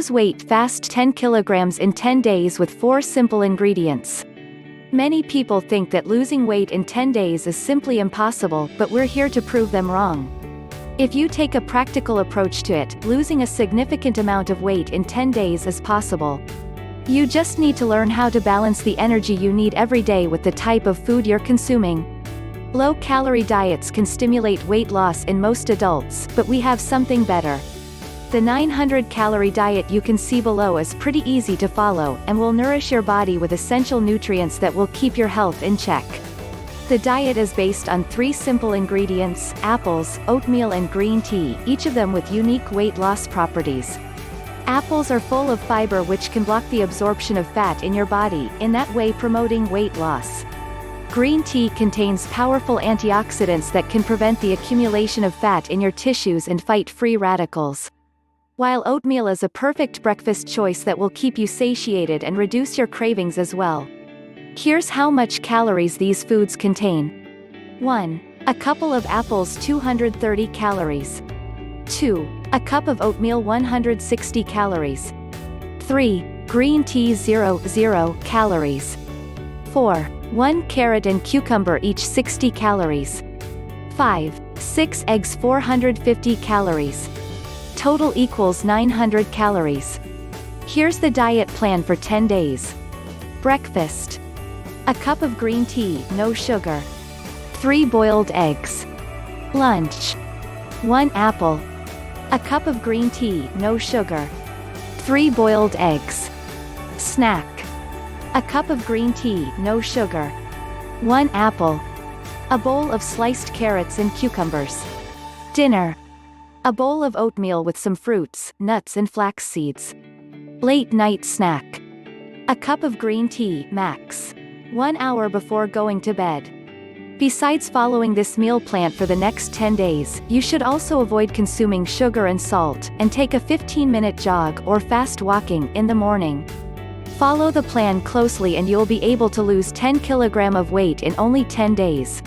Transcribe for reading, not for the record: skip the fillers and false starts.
Lose weight fast: 10 kilograms in 10 days with 4 simple ingredients. Many people think that losing weight in 10 days is simply impossible, but we're here to prove them wrong. If you take a practical approach to it, losing a significant amount of weight in 10 days is possible. You just need to learn how to balance the energy you need every day with the type of food you're consuming. Low-calorie diets can stimulate weight loss in most adults, but we have something better. The 900-calorie diet you can see below is pretty easy to follow, and will nourish your body with essential nutrients that will keep your health in check. The diet is based on 3 simple ingredients: apples, oatmeal and green tea, each of them with unique weight loss properties. Apples are full of fiber which can block the absorption of fat in your body, in that way promoting weight loss. Green tea contains powerful antioxidants that can prevent the accumulation of fat in your tissues and fight free radicals. While oatmeal is a perfect breakfast choice that will keep you satiated and reduce your cravings as well. Here's how much calories these foods contain. 1. A couple of apples 230 calories. 2. A cup of oatmeal 160 calories. 3. Green tea 0 calories. 4. 1 carrot and cucumber each 60 calories. 5. 6 eggs 450 calories. Total equals 900 calories. Here's the diet plan for 10 days. Breakfast. A cup of green tea, no sugar. 3 boiled eggs. Lunch. 1 apple. A cup of green tea, no sugar. 3 boiled eggs. Snack. A cup of green tea, no sugar. 1 apple. A bowl of sliced carrots and cucumbers. Dinner. A bowl of oatmeal with some fruits, nuts and flax seeds. Late night snack. A cup of green tea, max. 1 hour before going to bed. Besides following this meal plan for the next 10 days, you should also avoid consuming sugar and salt, and take a 15-minute jog or fast walking in the morning. Follow the plan closely and you'll be able to lose 10 kilograms of weight in only 10 days.